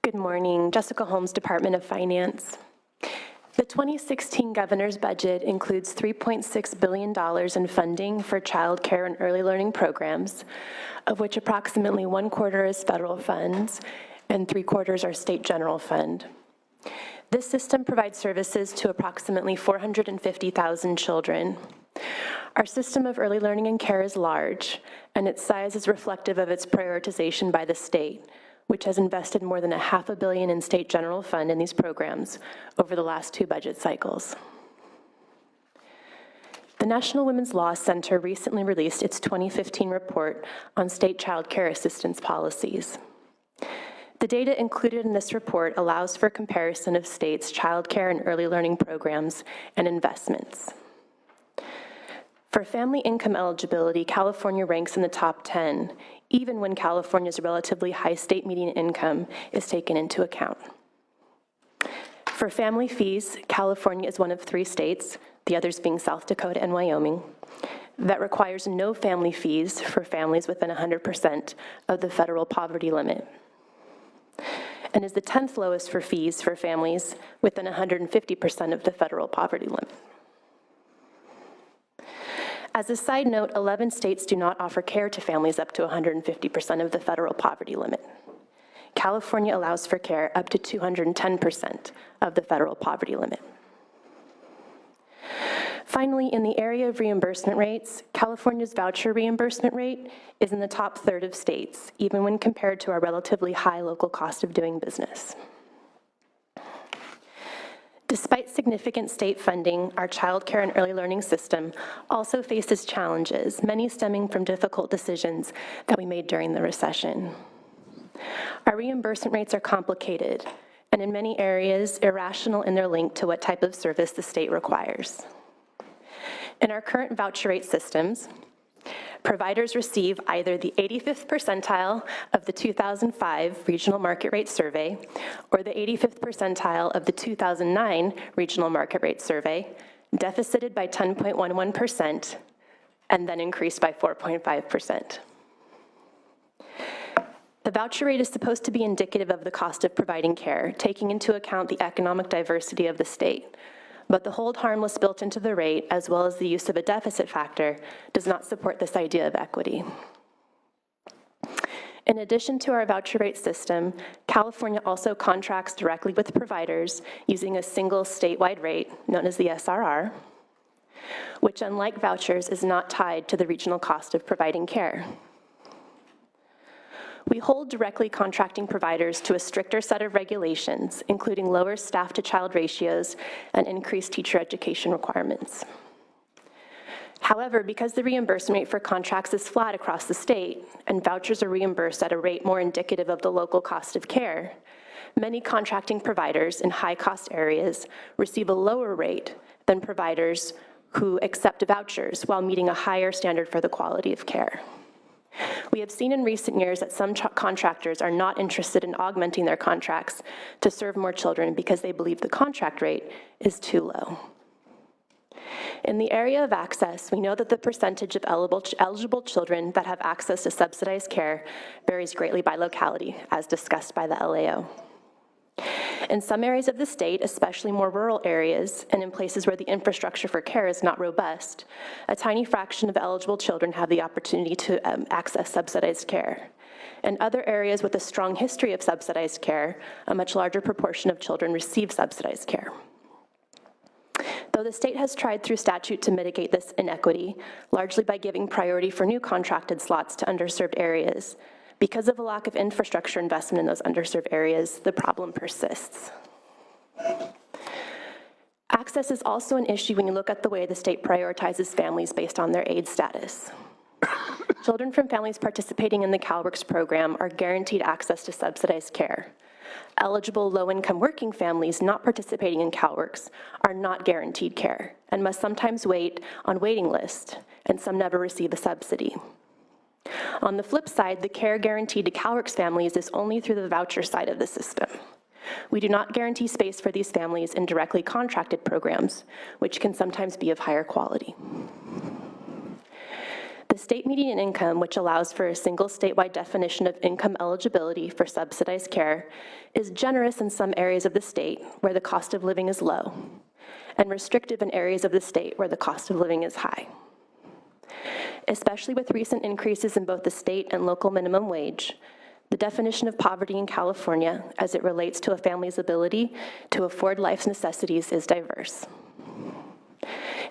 Good morning. Jessica Holmes, Department of Finance. The 2016 governor's budget includes $3.6 billion in funding for child care and early learning programs, of which approximately 1/4 is federal funds and 3/4 are state general fund. This system provides services to approximately 450,000 children. Our system of early learning and care is large, and its size is reflective of its prioritization by the state, which has invested more than $500 million in state general fund in these programs over the last 2 budget cycles. The National Women's Law Center recently released its 2015 report on state child care assistance policies. The data included in this report allows for comparison of states' child care and early learning programs and investments. For family income eligibility, California ranks in the top 10, even when California's relatively high state median income is taken into account. For family fees, California is one of 3 states, the others being South Dakota and Wyoming, that requires no family fees for families within 100% of the federal poverty limit, and is the 10th lowest for fees for families within 150% of the federal poverty limit. As a side note, 11 states do not offer care to families up to 150% of the federal poverty limit. California allows for care up to 210% of the federal poverty limit. Finally, in the area of reimbursement rates, California's voucher reimbursement rate is in the top 1/3 of states, even when compared to our relatively high local cost of doing business. Despite significant state funding, our child care and early learning system also faces challenges, many stemming from difficult decisions that we made during the recession. Our reimbursement rates are complicated, and in many areas, irrational in their link to what type of service the state requires. In our current voucher rate systems, providers receive either the 85th percentile of the 2005 Regional Market Rate Survey or the 85th percentile of the 2009 Regional Market Rate Survey, deficited by 10.11% and then increased by 4.5%. The voucher rate is supposed to be indicative of the cost of providing care, taking into account the economic diversity of the state. But the hold harmless built into the rate, as well as the use of a deficit factor, does not support this idea of equity. In addition to our voucher rate system, California also contracts directly with providers using a single statewide rate, known as the SRR, which, unlike vouchers, is not tied to the regional cost of providing care. We hold directly contracting providers to a stricter set of regulations, including lower staff-to-child ratios and increased teacher education requirements. However, because the reimbursement rate for contracts is flat across the state and vouchers are reimbursed at a rate more indicative of the local cost of care, many contracting providers in high-cost areas receive a lower rate than providers who accept vouchers while meeting a higher standard for the quality of care. We have seen in recent years that some contractors are not interested in augmenting their contracts to serve more children because they believe the contract rate is too low. In the area of access, we know that the percentage of eligible children that have access to subsidized care varies greatly by locality, as discussed by the LAO. In some areas of the state, especially more rural areas, and in places where the infrastructure for care is not robust, a tiny fraction of eligible children have the opportunity to access subsidized care. In other areas with a strong history of subsidized care, a much larger proportion of children receive subsidized care. Though the state has tried through statute to mitigate this inequity, largely by giving priority for new contracted slots to underserved areas, because of a lack of infrastructure investment in those underserved areas, the problem persists. Access is also an issue when you look at the way the state prioritizes families based on their age status. Children from families participating in the CalWORKs program are guaranteed access to subsidized care. Eligible low-income working families not participating in CalWORKs are not guaranteed care and must sometimes wait on waiting lists, and some never receive a subsidy. On the flip side, the care guaranteed to CalWORKs families is only through the voucher side of the system. We do not guarantee space for these families in directly contracted programs, which can sometimes be of higher quality. The state median income, which allows for a single statewide definition of income eligibility for subsidized care, is generous in some areas of the state where the cost of living is low, and restrictive in areas of the state where the cost of living is high. Especially with recent increases in both the state and local minimum wage, the definition of poverty in California, as it relates to a family's ability to afford life's necessities, is diverse.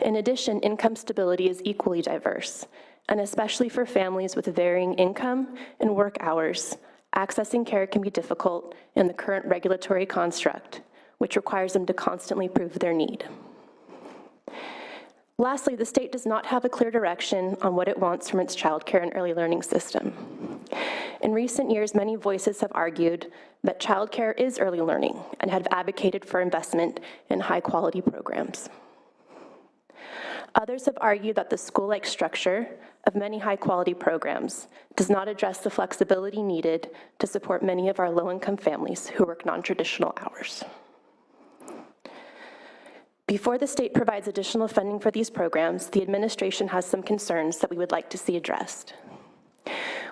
In addition, income stability is equally diverse, and especially for families with varying income and work hours, accessing care can be difficult in the current regulatory construct, which requires them to constantly prove their need. Lastly, the state does not have a clear direction on what it wants from its child care and early learning system. In recent years, many voices have argued that child care is early learning and have advocated for investment in high-quality programs. Others have argued that the school-like structure of many high-quality programs does not address the flexibility needed to support many of our low-income families who work non-traditional hours. Before the state provides additional funding for these programs, the administration has some concerns that we would like to see addressed.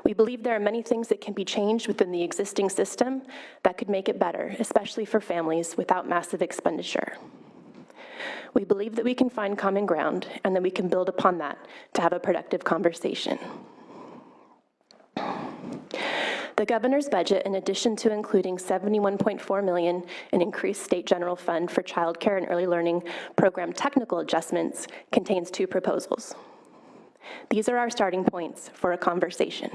We believe there are many things that can be changed within the existing system that could make it better, especially for families without massive expenditure. We believe that we can find common ground and that we can build upon that to have a productive conversation. The governor's budget, in addition to including $71.4 million in increased state general fund for child care and early learning program technical adjustments, contains two proposals. These are our starting points for a conversation.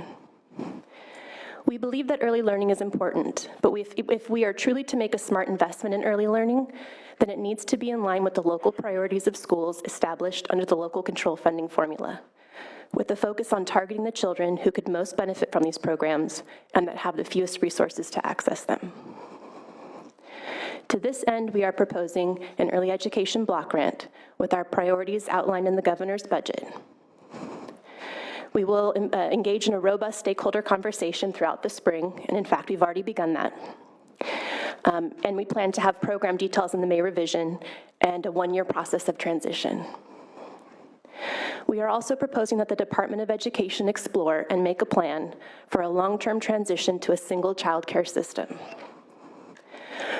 We believe that early learning is important, but if we are truly to make a smart investment in early learning, then it needs to be in line with the local priorities of schools established under the local control funding formula, with a focus on targeting the children who could most benefit from these programs and that have the fewest resources to access them. To this end, we are proposing an early education block grant with our priorities outlined in the governor's budget. We will engage in a robust stakeholder conversation throughout the spring, and in fact, we've already begun that. And we plan to have program details in the May revision and a one-year process of transition. We are also proposing that the Department of Education explore and make a plan for a long-term transition to a single child care system.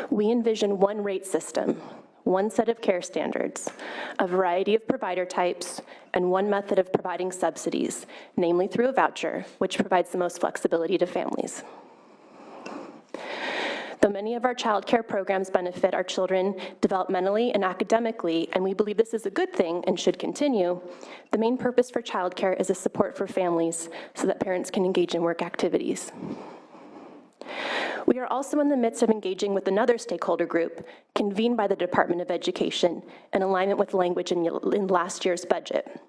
We envision one rate system, one set of care standards, a variety of provider types, and one method of providing subsidies, namely through a voucher, which provides the most flexibility to families. Though many of our child care programs benefit our children developmentally and academically, and we believe this is a good thing and should continue, the main purpose for child care is a support for families so that parents can engage in work activities. We are also in the midst of engaging with another stakeholder group convened by the Department of Education in alignment with language in last year's budget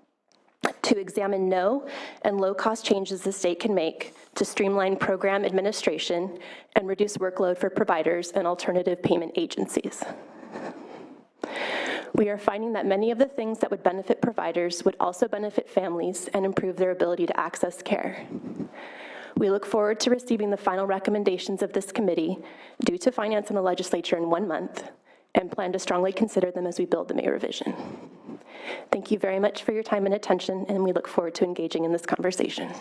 to examine no and low-cost changes the state can make to streamline program administration and reduce workload for providers and alternative payment agencies. We are finding that many of the things that would benefit providers would also benefit families and improve their ability to access care. We look forward to receiving the final recommendations of this committee due to finance in the legislature in 1 month and plan to strongly consider them as we build the May revision. Thank you very much for your time and attention, and we look forward to engaging in this conversation.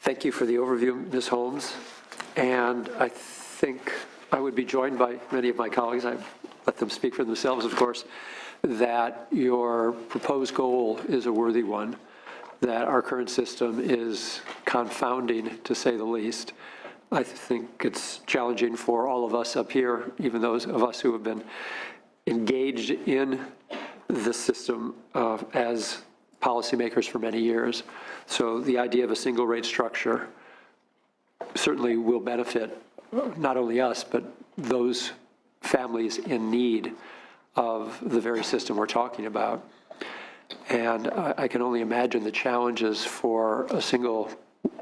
Thank you for the overview, Ms. Holmes. And I think I would be joined by many of my colleagues, I let them speak for themselves, of course, that your proposed goal is a worthy one, that our current system is confounding, to say the least. I think it's challenging for all of us up here, even those of us who have been engaged in the system as policymakers for many years. So the idea of a single rate structure certainly will benefit not only us, but those families in need of the very system we're talking about. And I can only imagine the challenges for a single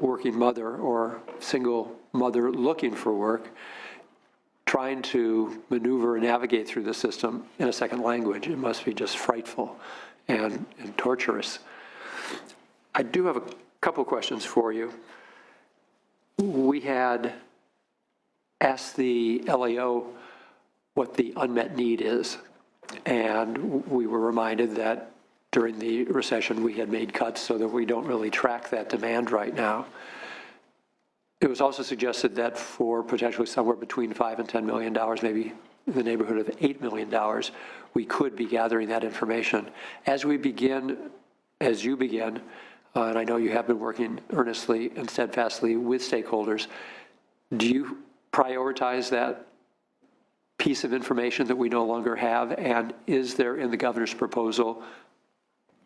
working mother or single mother looking for work, trying to maneuver and navigate through the system in a second language. It must be just frightful and torturous. I do have a couple questions for you. We had asked the LAO what the unmet need is, and we were reminded that during the recession, we had made cuts so that we don't really track that demand right now. It was also suggested that for potentially somewhere between $5 and $10 million, maybe in the neighborhood of $8 million, we could be gathering that information. As you begin, and I know you have been working earnestly and steadfastly with stakeholders, do you prioritize that piece of information that we no longer have? And is there in the governor's proposal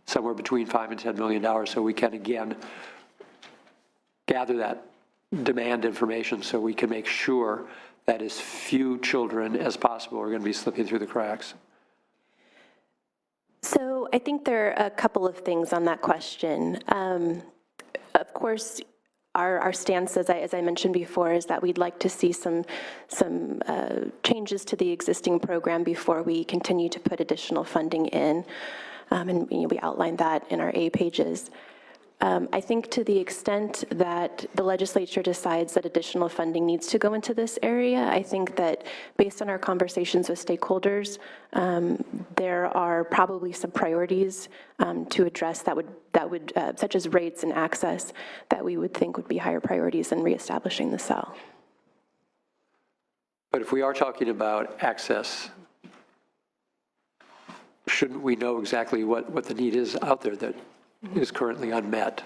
somewhere between $5 and $10 million so we can again gather that demand information so we can make sure that as few children as possible are going to be slipping through the cracks? So I think there are a couple of things on that question. Of course, our stance, as I mentioned before, is that we'd like to see some changes to the existing program before we continue to put additional funding in, and we outlined that in our A pages. I think to the extent that the legislature decides that additional funding needs to go into this area, I think that based on our conversations with stakeholders, there are probably some priorities to address that would such as rates and access, that we would think would be higher priorities than reestablishing the cell. But if we are talking about access, shouldn't we know exactly what the need is out there that is currently unmet?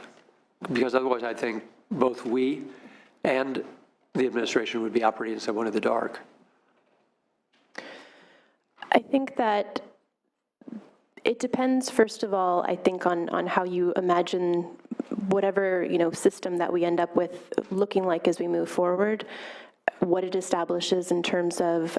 Because otherwise I think both we and the administration would be operating somewhat in the dark. I think that it depends, first of all, I think on how you imagine whatever, system that we end up with looking like as we move forward, what it establishes in terms of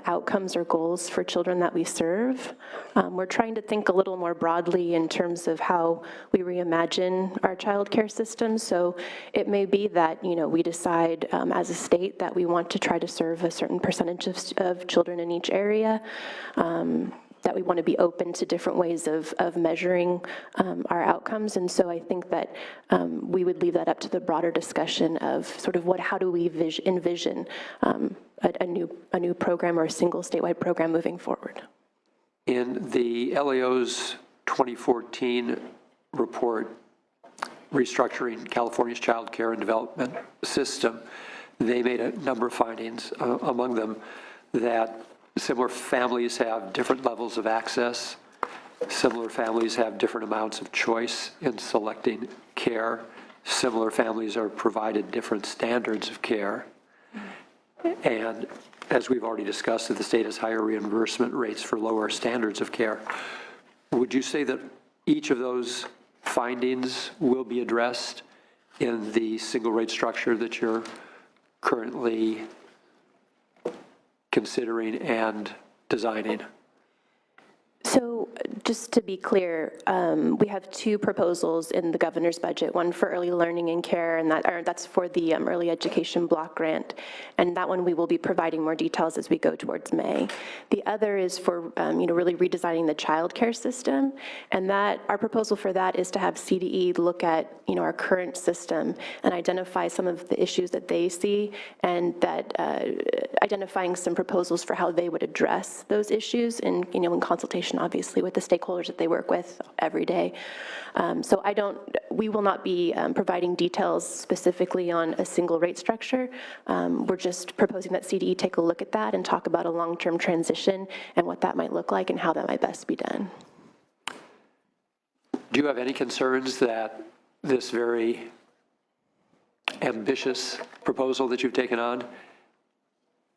outcomes or goals for children that we serve. We're trying to think a little more broadly in terms of how we reimagine our childcare system. So it may be that, we decide as a state that we want to try to serve a certain percentage of children in each area, that we want to be open to different ways of measuring our outcomes. And so I think that we would leave that up to the broader discussion of sort of how do we envision a new program or a single statewide program moving forward. In the LAO's 2014 report, Restructuring California's Child Care and Development System, they made a number of findings, among them that similar families have different levels of access, similar families have different amounts of choice in selecting care, similar families are provided different standards of care, and as we've already discussed, that the state has higher reimbursement rates for lower standards of care. Would you say that each of those findings will be addressed in the single rate structure that you're currently considering and designing? So just to be clear, we have two proposals in the governor's budget, one for early learning and care, and that's for the early education block grant. And that one we will be providing more details as we go towards May. The other is for, really redesigning the child care system. And that our proposal for that is to have CDE look at, our current system and identify some of the issues that they see, and that identifying some proposals for how they would address those issues in consultation, obviously, with the stakeholders that they work with every day. So we will not be providing details specifically on a single rate structure. We're just proposing that CDE take a look at that and talk about a long-term transition and what that might look like and how that might best be done. Do you have any concerns that this very ambitious proposal that you've taken on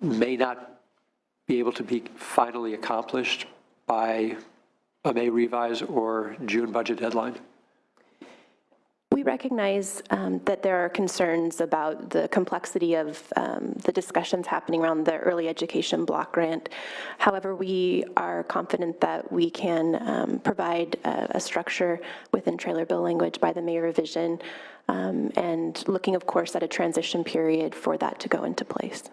may not be able to be finally accomplished by a May revise or June budget deadline? We recognize that there are concerns about the complexity of the discussions happening around the early education block grant. However, we are confident that we can provide a structure within trailer bill language by the May revision, and looking, of course, at a transition period for that to go into place.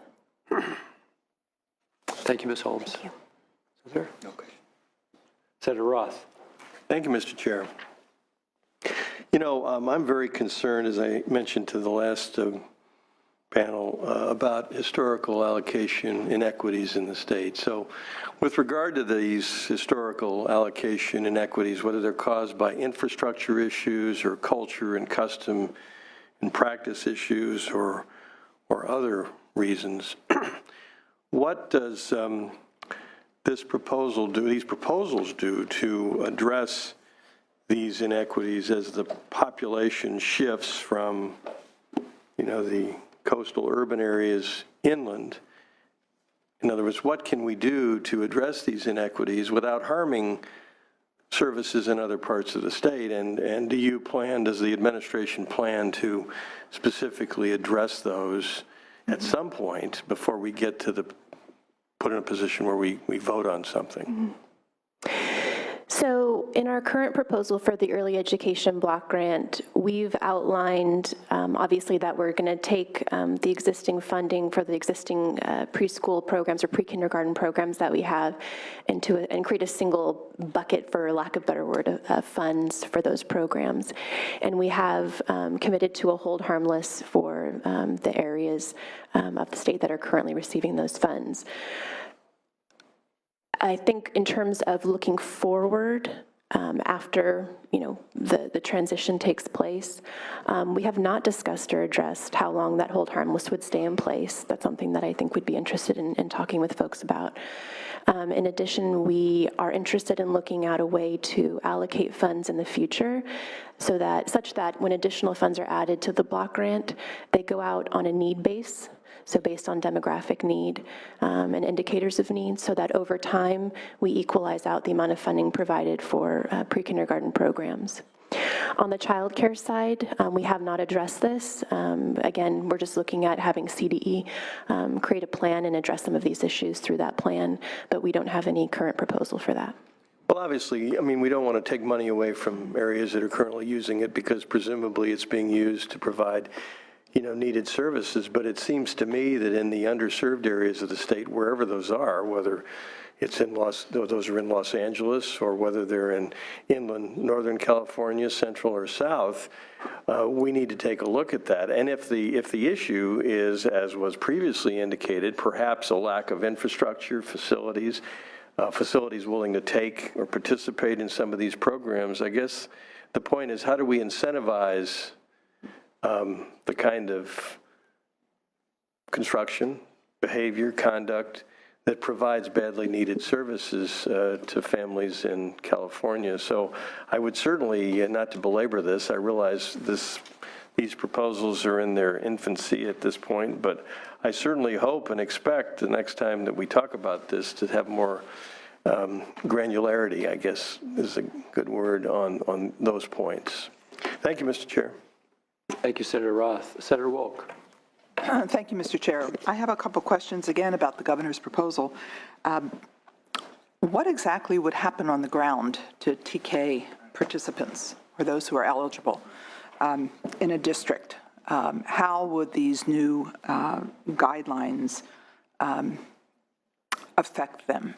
Thank you, Ms. Holmes. Thank you. Senator? No question. Senator Roth. Thank you, Mr. Chair. I'm very concerned, as I mentioned to the last panel about historical allocation inequities in the state. So with regard to these historical allocation inequities, whether they're caused by infrastructure issues or culture and custom and practice issues or other reasons, what does these proposals do to address these inequities as the population shifts from, the coastal urban areas inland? In other words, what can we do to address these inequities without harming services in other parts of the state? And does the administration plan to specifically address those at some point before we get to put in a position where we vote on something? So in our current proposal for the early education block grant, we've outlined, obviously, that we're going to take the existing funding for the existing preschool programs or pre-kindergarten programs that we have and create a single bucket, for lack of a better word, of funds for those programs. And we have committed to a hold harmless for the areas of the state that are currently receiving those funds. I think in terms of looking forward after, the transition takes place, we have not discussed or addressed how long that hold harmless would stay in place. That's something that I think we'd be interested in talking with folks about. In addition, we are interested in looking at a way to allocate funds in the future such that when additional funds are added to the block grant, they go out on a need base. So based on demographic need and indicators of need, so that over time we equalize out the amount of funding provided for pre-kindergarten programs. On the child care side, we have not addressed this. Again, we're just looking at having CDE create a plan and address some of these issues through that plan, but we don't have any current proposal for that. Well, obviously, we don't want to take money away from areas that are currently using it, because presumably it's being used to provide needed services. But it seems to me that in the underserved areas of the state, wherever those are, whether it's those are in Los Angeles or whether they're in inland Northern California, Central or South, we need to take a look at that. And if the issue is, as was previously indicated, perhaps a lack of infrastructure, facilities willing to take or participate in some of these programs, I guess the point is, how do we incentivize the kind of construction, behavior, conduct that provides badly needed services to families in California? So I would certainly, not to belabor this, I realize these proposals are in their infancy at this point, but I certainly hope and expect the next time that we talk about this to have more granularity, I guess is a good word, on those points. Thank you, Mr. Chair. Thank you, Senator Roth. Senator Wolk. Thank you, Mr. Chair. I have a couple questions again about the governor's proposal. What exactly would happen on the ground to TK participants, or those who are eligible, in a district? How would these new guidelines affect them?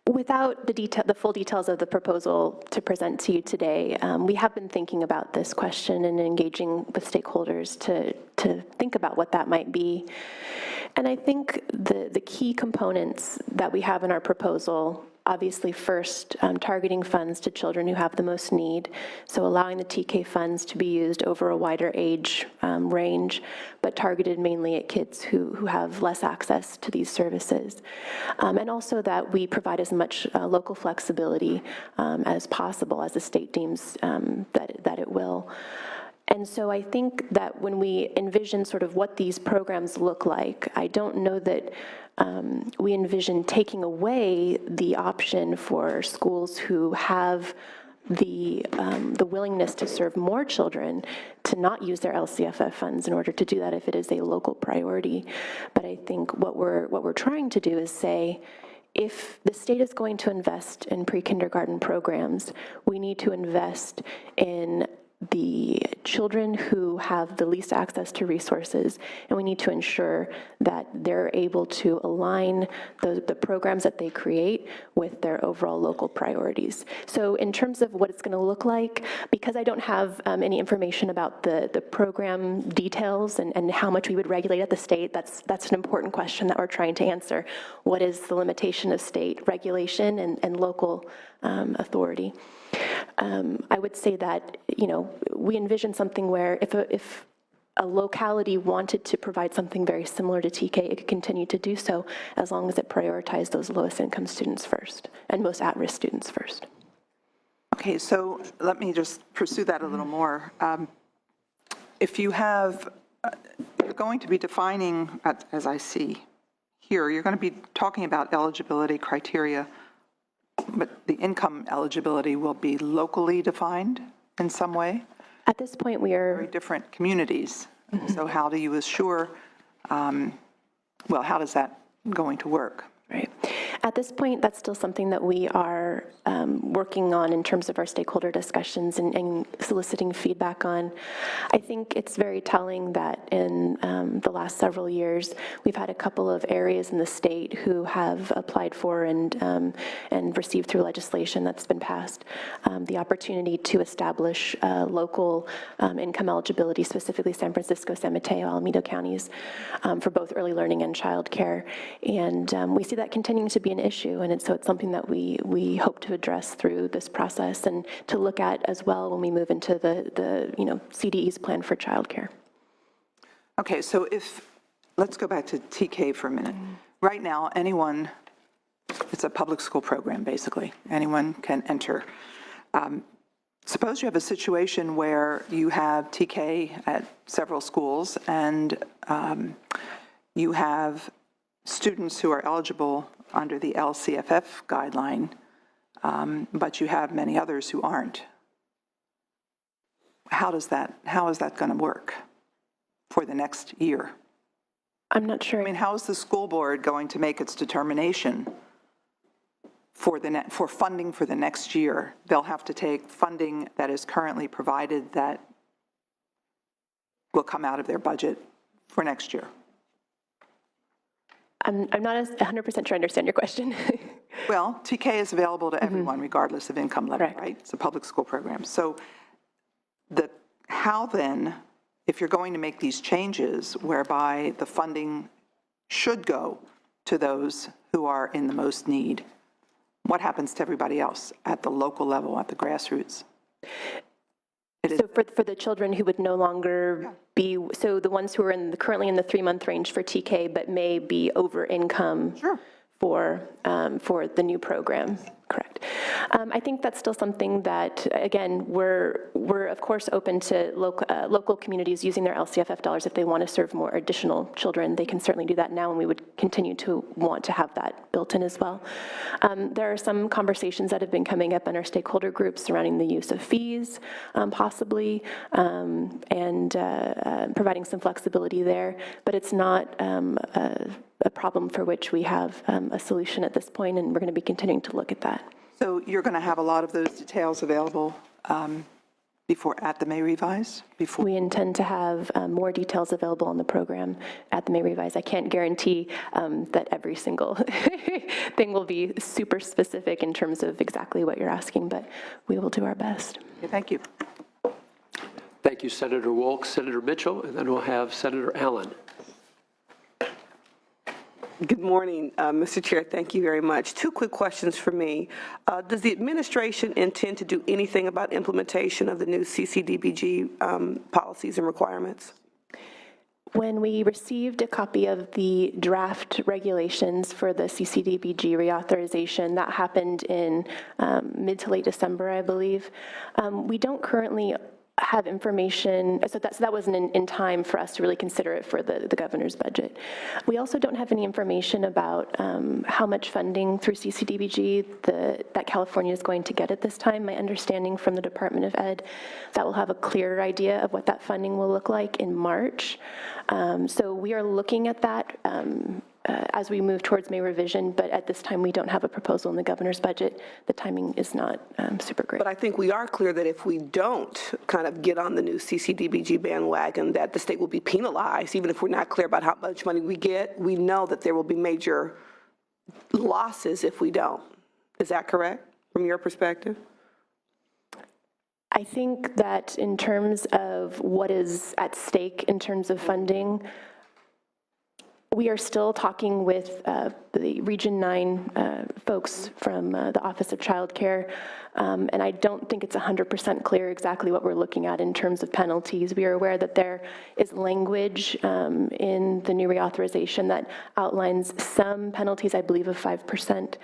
Without the full details of the proposal to present to you today, we have been thinking about this question and engaging with stakeholders to think about what that might be. And I think the key components that we have in our proposal, obviously first, targeting funds to children who have the most need, so allowing the TK funds to be used over a wider age range, but targeted mainly at kids who have less access to these services. And also that we provide as much local flexibility as possible, as the state deems that it will. And so I think that when we envision sort of what these programs look like, I don't know that we envision taking away the option for schools who have the willingness to serve more children to not use their LCFF funds in order to do that if it is a local priority. But I think what we're trying to do is say, if the state is going to invest in pre-kindergarten programs, we need to invest in the children who have the least access to resources, and we need to ensure that they're able to align the programs that they create with their overall local priorities. So in terms of what it's going to look like, because I don't have any information about the program details and how much we would regulate at the state, that's an important question that we're trying to answer. What is the limitation of state regulation and local authority? I would say that, we envision something where if a locality wanted to provide something very similar to TK, it could continue to do so as long as it prioritized those lowest income students first and most at-risk students first. Okay, so let me just pursue that a little more. If you have, you're going to be defining, as I see here, you're going to be talking about eligibility criteria, but the income eligibility will be locally defined in some way? At this point, we are Very different communities. So how do you assure, well, how is that going to work? right. At this point, that's still something that we are working on in terms of our stakeholder discussions and soliciting feedback on. I think it's very telling that in the last several years, we've had a couple of areas in the state who have applied for and received through legislation that's been passed the opportunity to establish local income eligibility, specifically San Francisco, San Mateo, Alameda counties, for both early learning and childcare. And we see that continuing to be an issue, and so it's something that we hope to address through this process and to look at as well when we move into the CDE's plan for childcare. Okay, so let's go back to TK for a minute. Right now, anyone, it's a public school program, basically. Anyone can enter. Suppose you have a situation where you have TK at several schools and you have students who are eligible under the LCFF guideline, but you have many others who aren't. How is that going to work for the next year? I'm not sure. I mean, how is the school board going to make its determination for funding for the next year? They'll have to take funding that is currently provided that will come out of their budget for next year. I'm not 100% sure I understand your question. Well, TK is available to everyone regardless of income level, Correct. right? It's a public school program. So how then, if you're going to make these changes whereby the funding should go to those who are in the most need, what happens to everybody else at the local level, at the grassroots? So for the children who would no longer be, so the ones who are currently in the 3-month range for TK, but may be over income for the new program, correct. I think that's still something that, again, we're of course open to local communities using their LCFF dollars. If they want to serve more additional children, they can certainly do that now, and we would continue to want to have that built in as well. There are some conversations that have been coming up in our stakeholder groups surrounding the use of fees, possibly, and providing some flexibility there, but it's not a problem for which we have a solution at this point, and we're going to be continuing to look at that. So you're going to have a lot of those details available at the May Revise? We intend to have more details available on the program at the May Revise. I can't guarantee that every single thing will be super specific in terms of exactly what you're asking, but we will do our best. Okay, thank you. Thank you, Senator Wolk. Senator Mitchell, and then we'll have Senator Allen. Good morning, Mr. Chair. Thank you very much. 2 quick questions for me. Does the administration intend to do anything about implementation of the new CCDBG policies and requirements? When we received a copy of the draft regulations for the CCDBG reauthorization, that happened in mid to late December, I believe. We don't currently have information, so that wasn't in time for us to really consider it for the governor's budget. We also don't have any information about how much funding through CCDBG that California is going to get at this time. My understanding from the Department of Ed, that we'll have a clearer idea of what that funding will look like in March. So we are looking at that as we move towards May revision, but at this time, we don't have a proposal in the governor's budget. The timing is not super great. But I think we are clear that if we don't kind of get on the new CCDBG bandwagon, that the state will be penalized, even if we're not clear about how much money we get. We know that there will be major losses if we don't. Is that correct, from your perspective? I think that in terms of what is at stake in terms of funding, we are still talking with the Region 9 folks from the Office of Child Care, and I don't think it's 100% clear exactly what we're looking at in terms of penalties. We are aware that there is language in the new reauthorization that outlines some penalties, I believe of 5%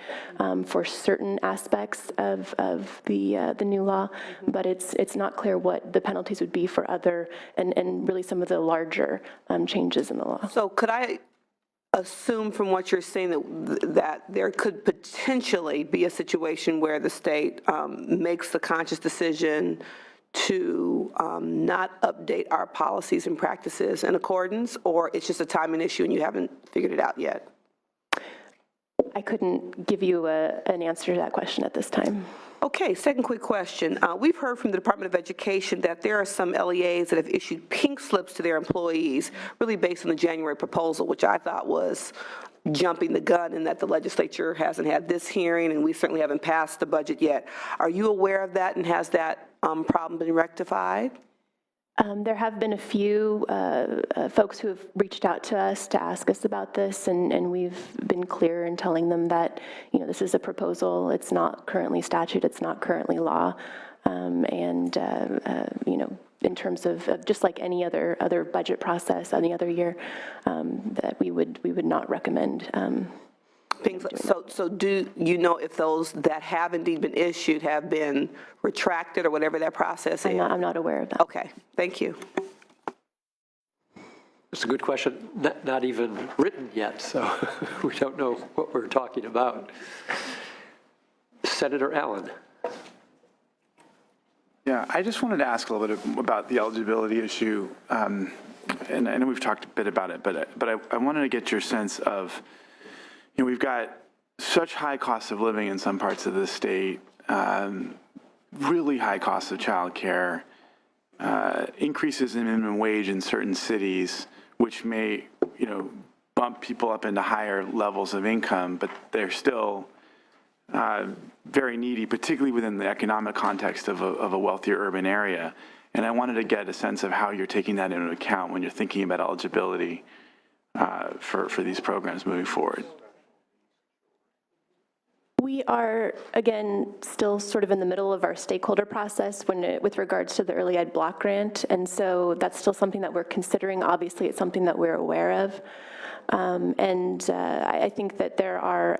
for certain aspects of the new law, but it's not clear what the penalties would be for other and really some of the larger changes in the law. So could I assume from what you're saying that there could potentially be a situation where the state makes the conscious decision to not update our policies and practices in accordance, or it's just a timing issue and you haven't figured it out yet? I couldn't give you an answer to that question at this time. Okay, second quick question. We've heard from the Department of Education that there are some LEAs that have issued pink slips to their employees, really based on the January proposal, which I thought was jumping the gun, and that the legislature hasn't had this hearing, and we certainly haven't passed the budget yet. Are you aware of that, and has that problem been rectified? There have been a few folks who have reached out to us to ask us about this, and we've been clear in telling them that, you know, this is a proposal. It's not currently statute. It's not currently law. You know, in terms of just like any other budget process, any other year, that we would not recommend. So do you know if those that have indeed been issued have been retracted or whatever that process is? I'm not aware of that. Okay, thank you. It's a good question, not even written yet, so we don't know what we're talking about. Senator Allen. Yeah, I just wanted to ask a little bit about the eligibility issue. And I know we've talked a bit about it, but I wanted to get your sense of, you know, we've got such high costs of living in some parts of the state, really high costs of childcare, increases in minimum wage in certain cities, which may, you know, bump people up into higher levels of income, but they're still very needy, particularly within the economic context of a wealthier urban area. And I wanted to get a sense of how you're taking that into account when you're thinking about eligibility for these programs moving forward. We are, again, still sort of in the middle of our stakeholder process with regards to the early ed block grant, and so that's still something that we're considering. Obviously, it's something that we're aware of, I think that there are,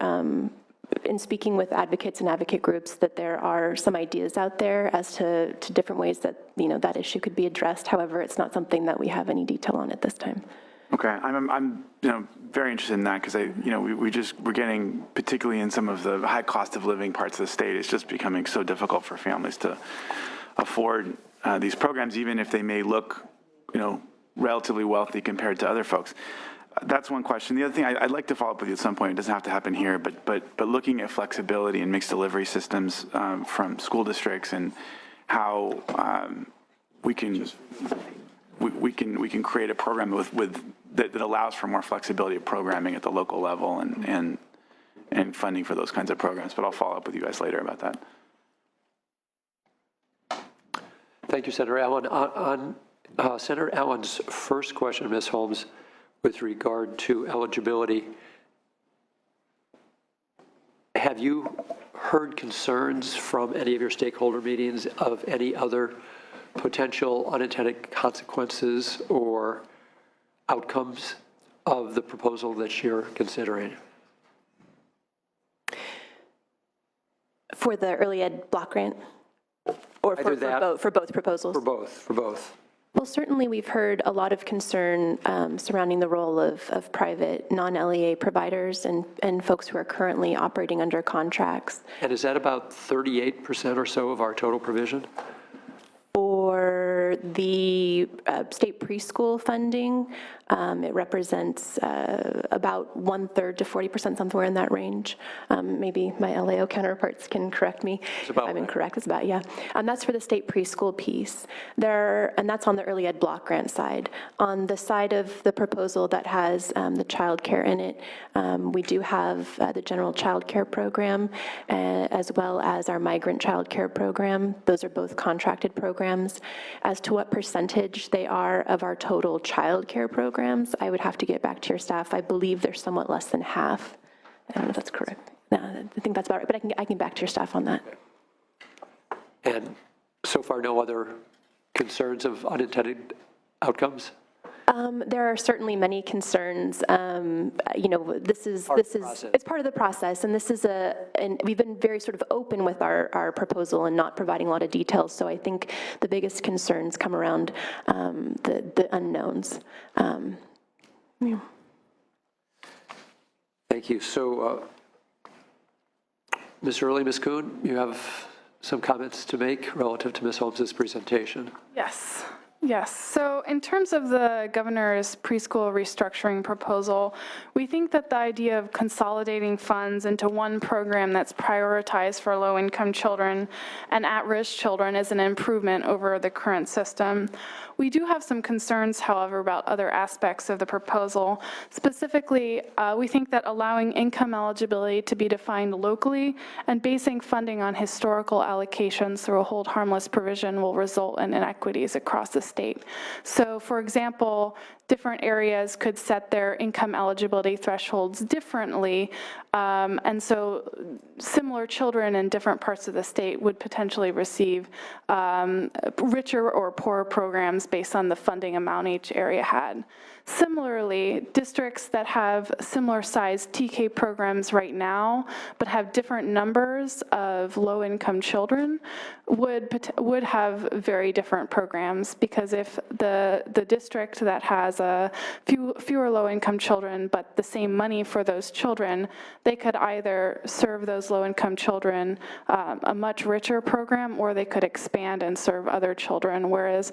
in speaking with advocates and advocate groups, that there are some ideas out there as to different ways that, you know, that issue could be addressed. However, it's not something that we have any detail on at this time. Okay, I'm you know, very interested in that because we're getting, particularly in some of the high cost of living parts of the state, it's just becoming so difficult for families to afford these programs, even if they may look, you know, relatively wealthy compared to other folks. That's one question. The other thing I'd like to follow up with you at some point. It doesn't have to happen here, but looking at flexibility and mixed delivery systems from school districts and how we can create a program that allows for more flexibility of programming at the local level and funding for those kinds of programs. But I'll follow up with you guys later about that. Thank you, Senator Allen. On Senator Allen's first question, Ms. Holmes, with regard to eligibility, have you heard concerns from any of your stakeholder meetings of any other potential unintended consequences or outcomes of the proposal that you're considering? For the early ed block grant? Or for both proposals? For both. Well, certainly we've heard a lot of concern surrounding the role of private non-LEA providers and folks who are currently operating under contracts. And is that about 38% or so of our total provision? For the state preschool funding, It represents about 1/3 to 40%, somewhere in that range. Maybe my LAO counterparts can correct me if I'm incorrect. It's about, yeah. That's for the state preschool piece. And that's on the early ed block grant side. On the side of the proposal that has the child care in it, we do have the general child care program, as well as our migrant child care program. Those are both contracted programs. As to what percentage they are of our total child care programs, I would have to get back to your staff. I believe they're somewhat less than half. I don't know if that's correct. No, I think that's about right, but I can get back to your staff on that. And so far, no other concerns of unintended outcomes? There are certainly many concerns. It's part of the process, and this is and we've been very sort of open with our proposal and not providing a lot of details. So I think the biggest concerns come around the unknowns. Yeah. Thank you. So, Ms. Early, Ms. Kuhn, you have some comments to make relative to Ms. Holmes's presentation. Yes. Yes. So in terms of the governor's preschool restructuring proposal, we think that the idea of consolidating funds into one program that's prioritized for low-income children and at-risk children is an improvement over the current system. We do have some concerns, however, about other aspects of the proposal. Specifically, we think that allowing income eligibility to be defined locally and basing funding on historical allocations through a hold harmless provision will result in inequities across the state. So, for example, different areas could set their income eligibility thresholds differently, and so similar children in different parts of the state would potentially receive richer or poorer programs based on the funding amount each area had. Similarly, districts that have similar sized TK programs right now, but have different numbers of low-income children would have very different programs, because if the district that has fewer low-income children but the same money for those children, they could either serve those low-income children a much richer program, or they could expand and serve other children, whereas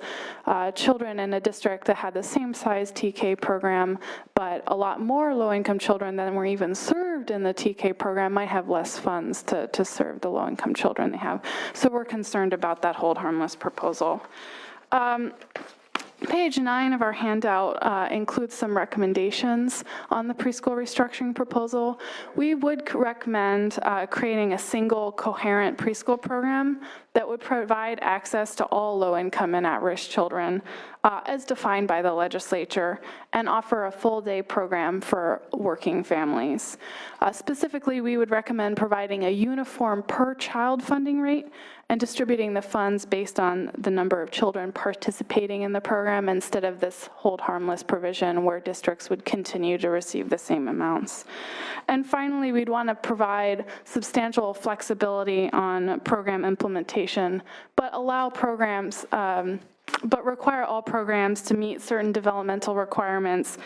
children in a district that had the same size TK program but a lot more low-income children than were even served in the TK program might have less funds to serve the low-income children they have. So we're concerned about that hold harmless proposal. Page 9 of our handout includes some recommendations on the preschool restructuring proposal. We would recommend creating a single coherent preschool program that would provide access to all low-income and at-risk children as defined by the legislature, and offer a full-day program for working families. Specifically, we would recommend providing a uniform per-child funding rate and distributing the funds based on the number of children participating in the program, instead of this hold harmless provision where districts would continue to receive the same amounts. And finally, we'd want to provide substantial flexibility on program implementation, but allow programs, but require all programs to meet certain developmental requirements,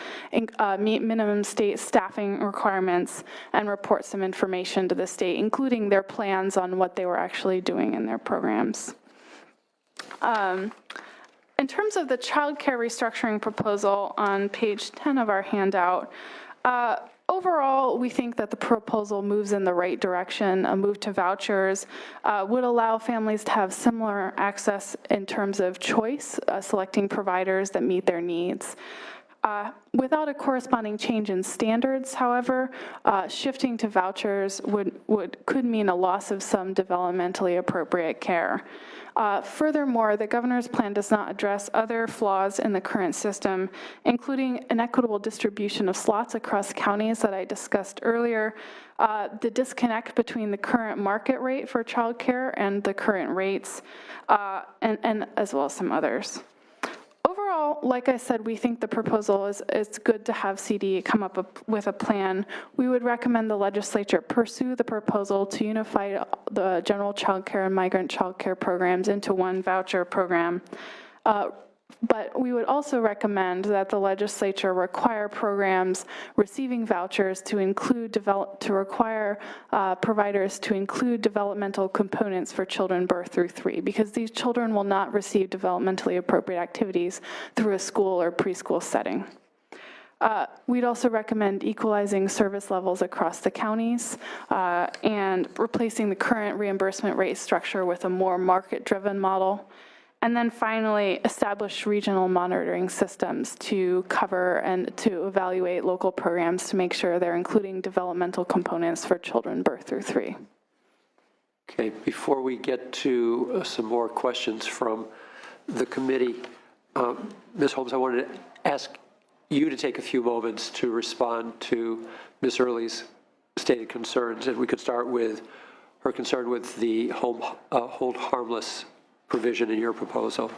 meet minimum state staffing requirements, and report some information to the state, including their plans on what they were actually doing in their programs. In terms of the child care restructuring proposal on page 10 of our handout, overall, we think that the proposal moves in the right direction. A move to vouchers would allow families to have similar access in terms of choice, selecting providers that meet their needs. Without a corresponding change in standards, however, shifting to vouchers could mean a loss of some developmentally appropriate care. Furthermore, the governor's plan does not address other flaws in the current system, including inequitable distribution of slots across counties that I discussed earlier, the disconnect between the current market rate for childcare and the current rates, and as well as some others. Overall, like I said, we think the proposal is good to have CD come up with a plan. We would recommend the legislature pursue the proposal to unify the general child care and migrant child care programs into one voucher program. But we would also recommend that the legislature require programs receiving vouchers to require providers to include developmental components for children birth through 3, because these children will not receive developmentally appropriate activities through a school or preschool setting. We'd also recommend equalizing service levels across the counties and replacing the current reimbursement rate structure with a more market-driven model. And then finally, establish regional monitoring systems to cover and to evaluate local programs to make sure they're including developmental components for children birth through 3. Okay, before we get to some more questions from the committee, Ms. Holmes, I wanted to ask you to take a few moments to respond to Ms. Early's stated concerns, and we could start with her concern with the hold harmless provision in your proposal.